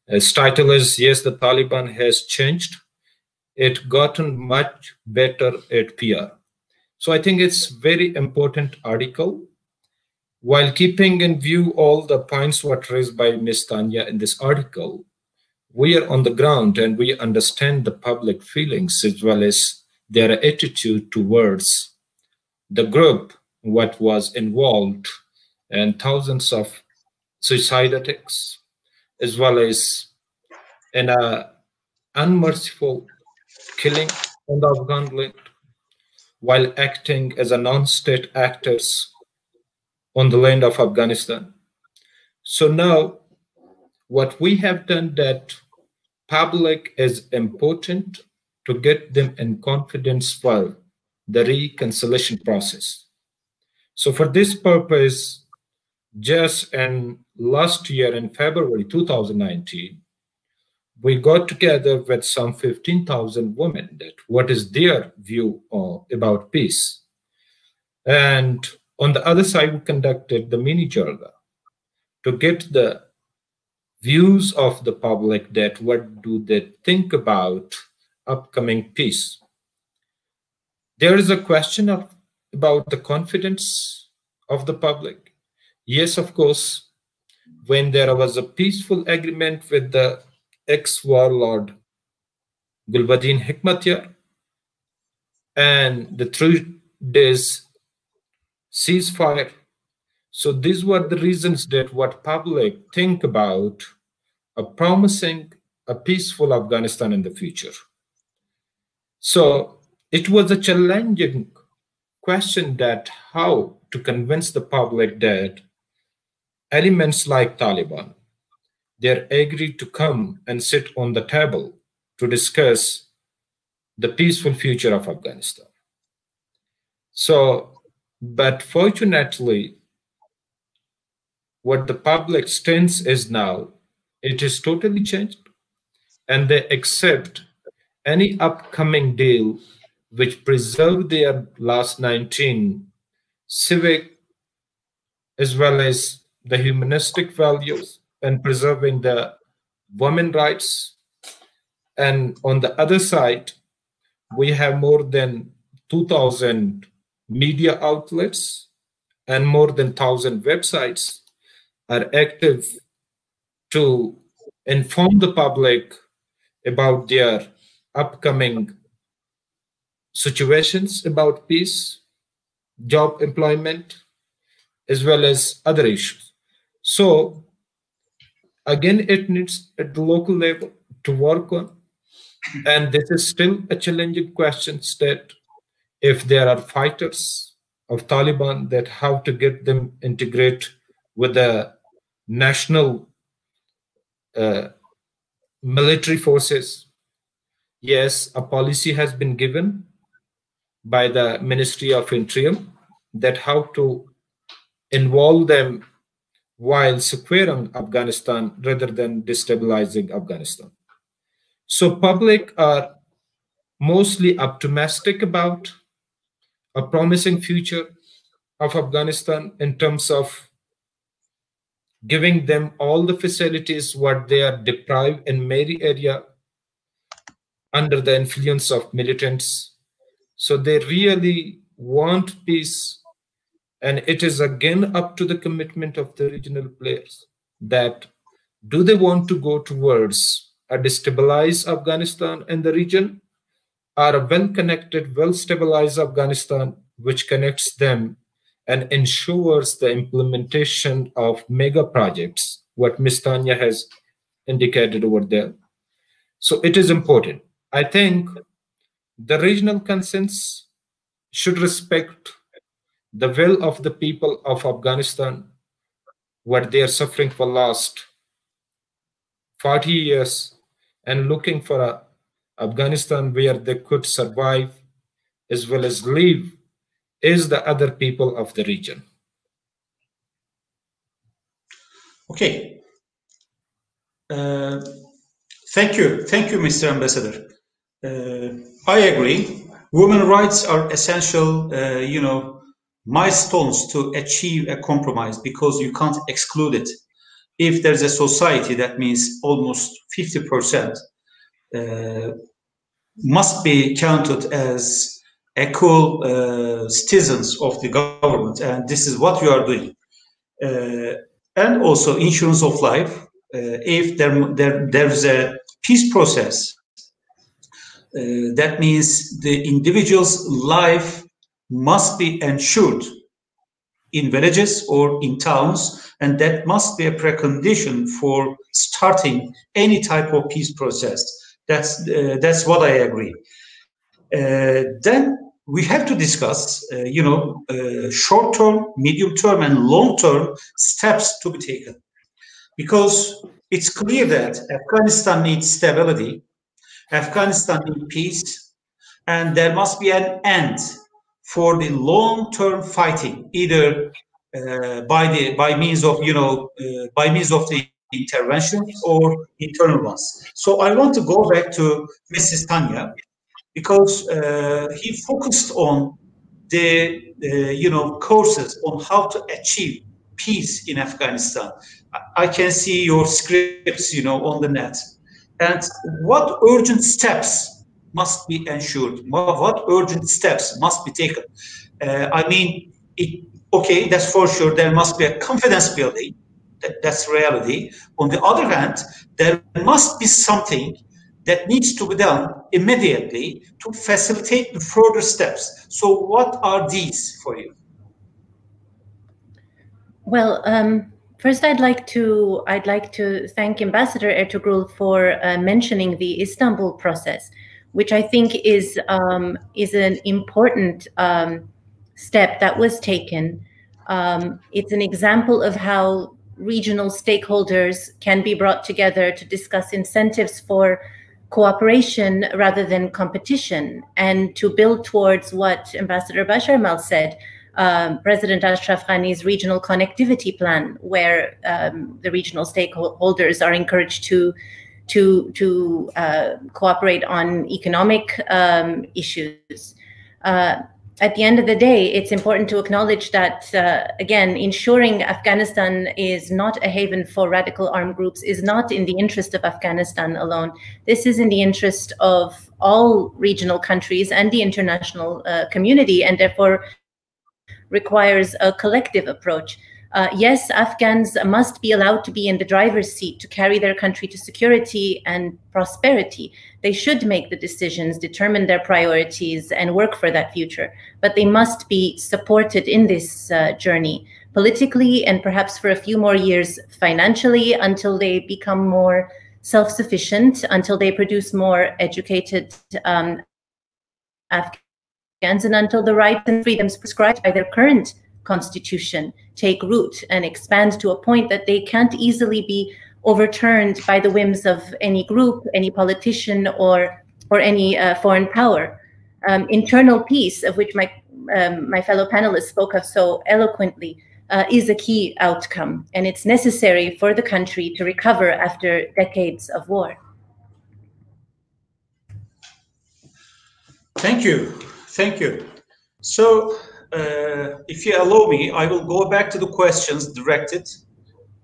Its title is, yes, the Taliban has changed. It gotten much better at PR. So I think it's very important article. While keeping in view all the points what raised by Ms. Tanya in this article, we are on the ground and we understand the public feelings as well as their attitude towards the group, what was involved, and thousands of suicide attacks, as well as an unmerciful killing on the Afghan land, while acting as a non-state actors on the land of Afghanistan. So now what we have done, that public is important to get them in confidence for the reconciliation process. So for this purpose, just in last year in February 2019, we got together with some 15,000 women that what is their view about peace. And on the other side, we conducted the mini jarga to get the views of the public that what do they think about upcoming peace. There is a question about the confidence of the public. Yes, of course, when there was a peaceful agreement with the ex-warlord Gulbuddin Hekmatyar and the 3 days ceasefire. So these were the reasons that what public think about promising a peaceful Afghanistan in the future. So it was a challenging question that how to convince the public that elements like Taliban, they're agreed to come and sit on the table to discuss the peaceful future of Afghanistan. So, but fortunately, what the public stance is now, it is totally changed, and they accept any upcoming deal which preserve their last 19 civic as well as the humanistic values and preserving the women rights. And on the other side, we have more than 2,000 media outlets and more than 1,000 websites are active to inform the public about their upcoming situations about peace, job employment, as well as other issues. So again, it needs at the local level to work on. And this is still a challenging question that if there are fighters of Taliban, that how to get them integrate with the national military forces. Yes, a policy has been given by the Ministry of Interior that how to involve them while securing Afghanistan rather than destabilizing Afghanistan. So public are mostly optimistic about a promising future of Afghanistan in terms of giving them all the facilities what they are deprived in many areas under the influence of militants. So they really want peace. And it is again up to the commitment of the regional players that do they want to go towards a destabilized Afghanistan in the region, or a well-connected, well-stabilized Afghanistan which connects them and ensures the implementation of mega projects, what Ms. Tanya has indicated over there. So it is important. I think the regional consensus should respect the will of the people of Afghanistan, what they are suffering for last 40 years, and looking for a Afghanistan where they could survive as well as live is the other people of the region. Okay. Thank you, Mr. Ambassador. I agree. Women rights are essential, milestones to achieve a compromise, because you can't exclude it. If there's a society, that means almost 50% must be counted as equal citizens of the government, and this is what you are doing. And also insurance of life. If there's a peace process, that means the individual's life must be ensured in villages or in towns, and that must be a precondition for starting any type of peace process. That's what I agree. Then we have to discuss, short-term, medium-term, and long-term steps to be taken, because it's clear that Afghanistan needs stability, Afghanistan needs peace, and there must be an end for the long-term fighting, either by means of the interventions or internal ones. So I want to go back to Mrs. Tanya, because he focused on the courses on how to achieve peace in Afghanistan. I can see your scripts, on the net. And what urgent steps must be ensured? What urgent steps must be taken? Okay, that's for sure. There must be a confidence building. That's reality. On the other hand, there must be something that needs to be done immediately to facilitate the further steps. So what are these for you? Well, first I'd like to thank Ambassador Ertuğrul for mentioning the Istanbul process, which I think is an important step that was taken. It's an example of how regional stakeholders can be brought together to discuss incentives for cooperation rather than competition, and to build towards what Ambassador Basharmat said, President Ashraf Ghani's regional connectivity plan, where the regional stakeholders are encouraged to cooperate on economic issues. At the end of the day, it's important to acknowledge that, again, ensuring Afghanistan is not a haven for radical armed groups is not in the interest of Afghanistan alone. This is in the interest of all regional countries and the international community, and therefore requires a collective approach. Yes, Afghans must be allowed to be in the driver's seat to carry their country to security and prosperity. They should make the decisions, determine their priorities, and work for that future. But they must be supported in this journey, politically, and perhaps for a few more years financially, until they become more self-sufficient, until they produce more educated Afghans, and until the rights and freedoms prescribed by their current constitution take root and expand to a point that they can't easily be overturned by the whims of any group, any politician, or any foreign power. Internal peace, of which my fellow panelists spoke of so eloquently, is a key outcome, and it's necessary for the country to recover after decades of war. Thank you. Thank you. So, if you allow me, I will go back to the questions directed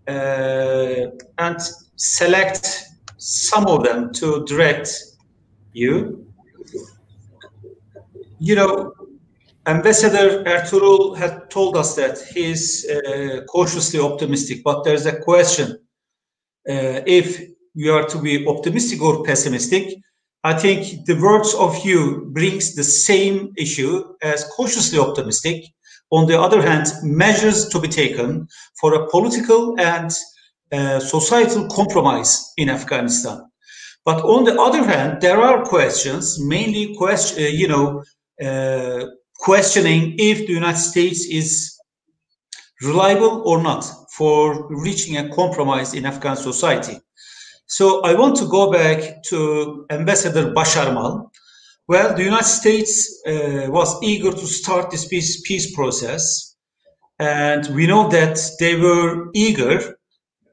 and select some of them to direct you. Ambassador Ertuğrul had told us that he's cautiously optimistic, but there's a question if we are to be optimistic or pessimistic. I think the words of you brings the same issue as cautiously optimistic. On the other hand, measures to be taken for a political and societal compromise in Afghanistan. But on the other hand, there are questions, mainly questioning if the United States is reliable or not for reaching a compromise in Afghan society. So I want to go back to Ambassador Basharmat. Well, the United States was eager to start this peace process, and we know that they were eager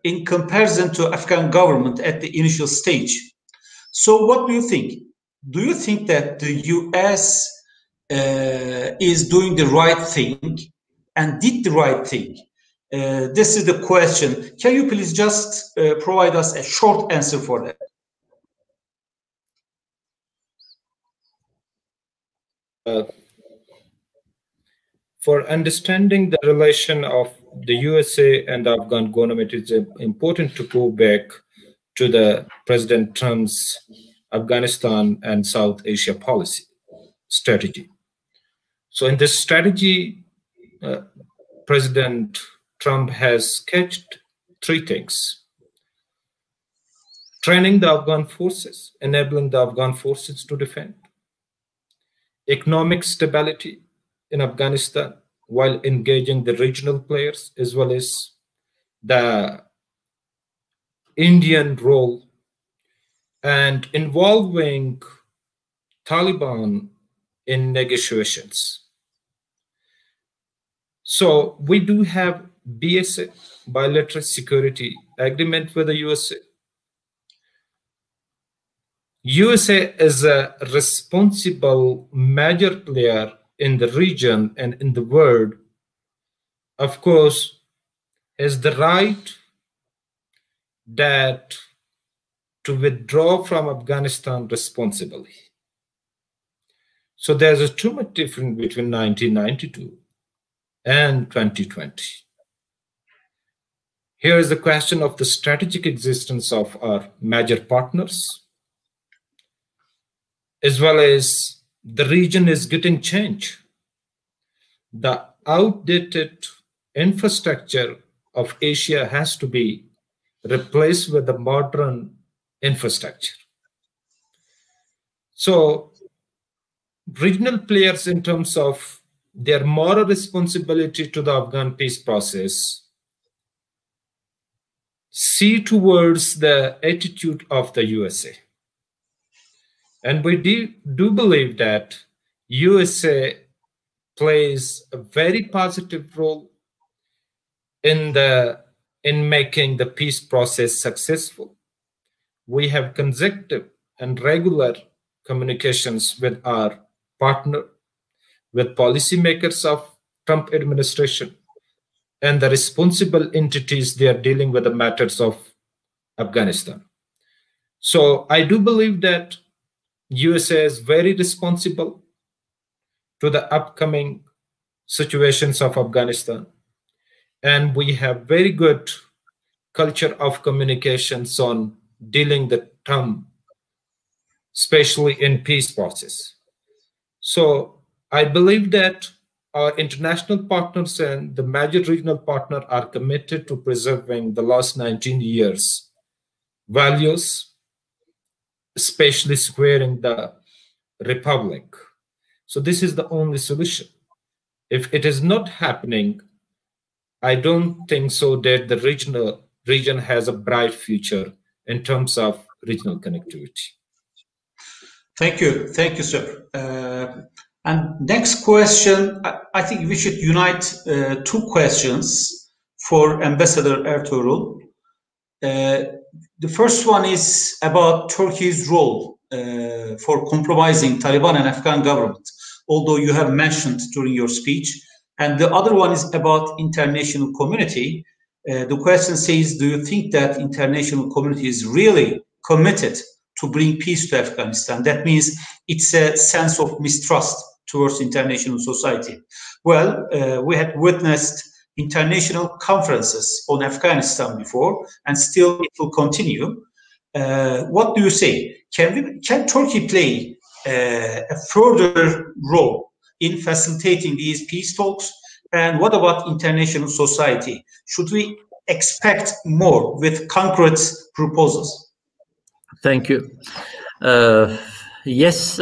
in comparison to Afghan government at the initial stage. So what do you think? Do you think that the US is doing the right thing and did the right thing? This is the question. Can you please just provide us a short answer for that? For understanding the relation of the USA and the Afghan government, it's important to go back to the President Trump's Afghanistan and South Asia policy strategy. So in this strategy, President Trump has sketched three things: training the Afghan forces, enabling the Afghan forces to defend; economic stability in Afghanistan while engaging the regional players, as well as the Indian role, and involving Taliban in negotiations. So we do have BSF bilateral security agreement with the USA. USA is a responsible major player in the region and in the world, of course, has the right that to withdraw from Afghanistan responsibly. So there's too much difference between 1992 and 2020. Here is the question of the strategic existence of our major partners, as well as the region is getting changed. The outdated infrastructure of Asia has to be replaced with the modern infrastructure. So regional players, in terms of their moral responsibility to the Afghan peace process, see towards the attitude of the USA. And we do believe that USA plays a very positive role in making the peace process successful. We have consecutive and regular communications with our partner, with policymakers of Trump administration, and the responsible entities they are dealing with the matters of Afghanistan. So I do believe that USA is very responsible to the upcoming situations of Afghanistan. And we have very good culture of communications on dealing the Trump, especially in peace process. So I believe that our international partners and the major regional partner are committed to preserving the last 19 years values, especially securing the republic. So this is the only solution. If it is not happening, I don't think so that the region has a bright future in terms of regional connectivity. Thank you, sir. And next question, I think we should unite two questions for Ambassador Ertuğrul. The first one is about Turkey's role for compromising Taliban and Afghan government, although you have mentioned during your speech. And the other one is about international community. The question says, do you think that international community is really committed to bring peace to Afghanistan? That means it's a sense of mistrust towards international society. Well, we had witnessed international conferences on Afghanistan before, and still it will continue. What do you say? Can Turkey play a further role in facilitating these peace talks? And what about international society? Should we expect more with concrete proposals? Thank you. Yes,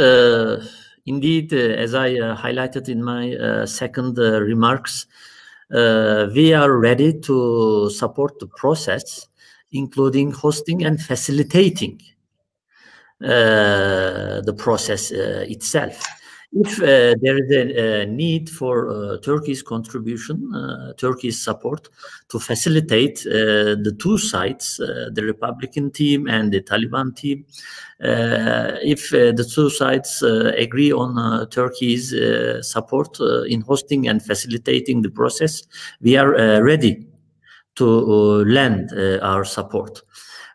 indeed, as I highlighted in my second remarks, we are ready to support the process, including hosting and facilitating the process itself. If there is a need for Turkey's contribution, Turkey's support to facilitate the two sides, the Republican team and the Taliban team, if the two sides agree on Turkey's support in hosting and facilitating the process, we are ready to lend our support.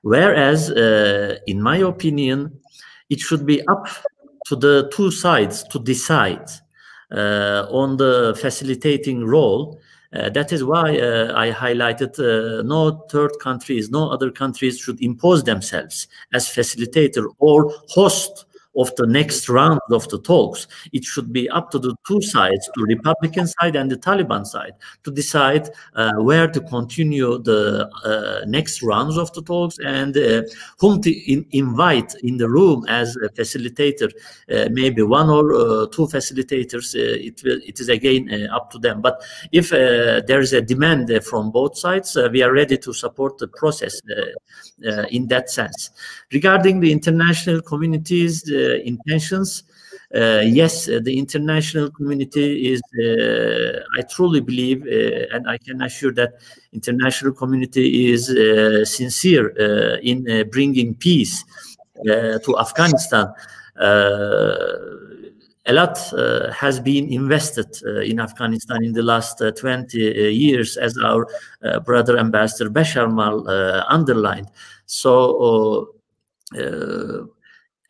Whereas, in my opinion, it should be up to the two sides to decide on the facilitating role. That is why I highlighted no third countries, no other countries should impose themselves as facilitator or host of the next round of the talks. It should be up to the two sides, the Republican side and the Taliban side, to decide where to continue the next rounds of the talks and whom to invite in the room as a facilitator. Maybe one or two facilitators, it is again up to them. But if there is a demand from both sides, we are ready to support the process in that sense. Regarding the international community's intentions, yes, the international community is, I truly believe, and I can assure that international community is sincere in bringing peace to Afghanistan. A lot has been invested in Afghanistan in the last 20 years, as our brother Ambassador Basharmat underlined. So,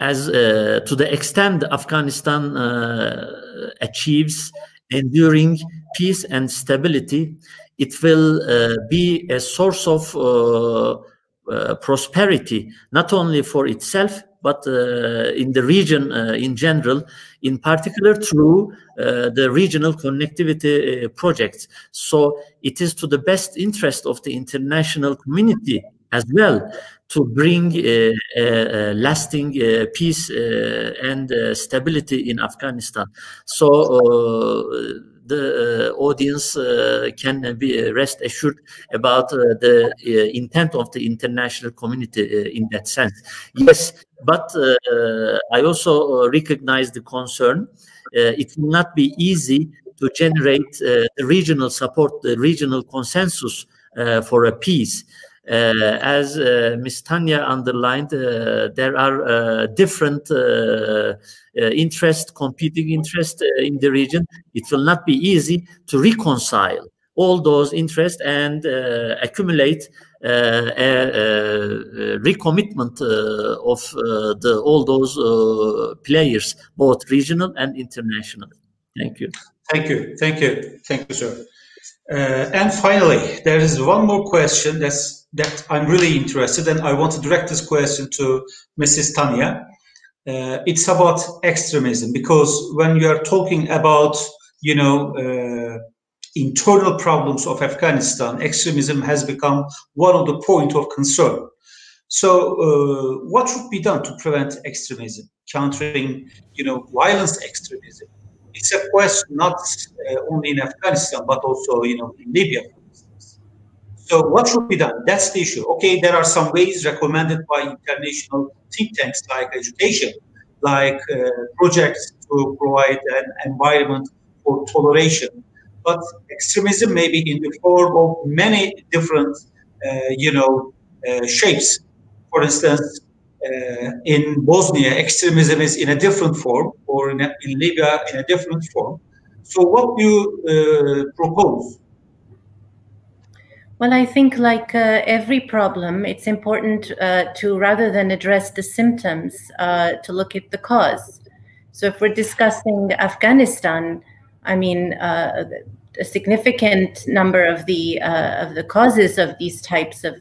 as to the extent Afghanistan achieves enduring peace and stability, it will be a source of prosperity, not only for itself, but in the region in general, in particular through the regional connectivity projects. So it is to the best interest of the international community as well to bring lasting peace and stability in Afghanistan. So the audience can be rest assured about the intent of the international community in that sense. Yes, but I also recognize the concern. It will not be easy to generate the regional support, the regional consensus for a peace. As Ms. Tanya underlined, there are different competing interests in the region. It will not be easy to reconcile all those interests and accumulate a recommitment of all those players, both regional and international. Thank you. Thank you. Thank you. Thank you, sir. And finally, there is one more question that I'm really interested in. I want to direct this question to Mrs. Tanya. It's about extremism, because when you are talking about, you know, internal problems of Afghanistan, extremism has become one of the points of concern. So what should be done to prevent extremism, countering, you know, violence extremism? It's a question not only in Afghanistan, but also, you know, in Libya, for instance. So what should be done? That's the issue. Okay, there are some ways recommended by international think tanks like education, like projects to provide an environment for toleration. But extremism may be in the form of many different, you know, shapes. For instance, in Bosnia, extremism is in a different form, or in Libya in a different form. So what do you propose? Well, I think like every problem, it's important to, rather than address the symptoms, to look at the cause. So if we're discussing Afghanistan, I mean, a significant number of the causes of these types of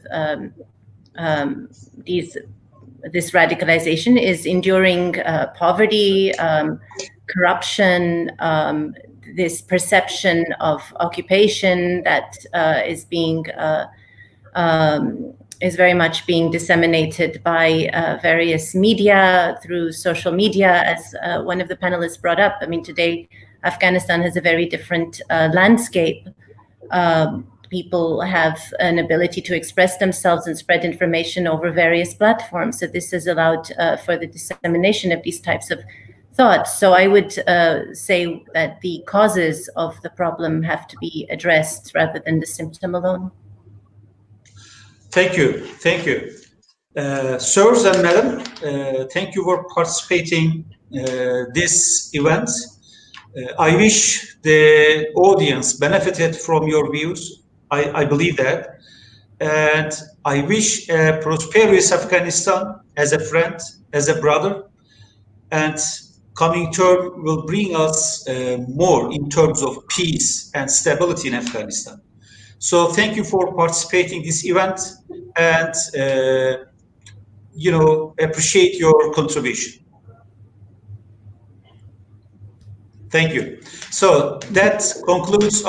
this radicalization is enduring poverty, corruption, this perception of occupation that is very much being disseminated by various media, through social media, as one of the panelists brought up. I mean, today Afghanistan has a very different landscape. People have an ability to express themselves and spread information over various platforms. So this has allowed for the dissemination of these types of thoughts. So I would say that the causes of the problem have to be addressed rather than the symptom alone. Thank you. Thank you. Sirs and madam, thank you for participating this event. I wish the audience benefited from your views. I believe that. And I wish a prosperous Afghanistan as a friend, as a brother, and coming term will bring us more in terms of peace and stability in Afghanistan. So thank you for participating in this event, and you know, appreciate your contribution. Thank you. So that concludes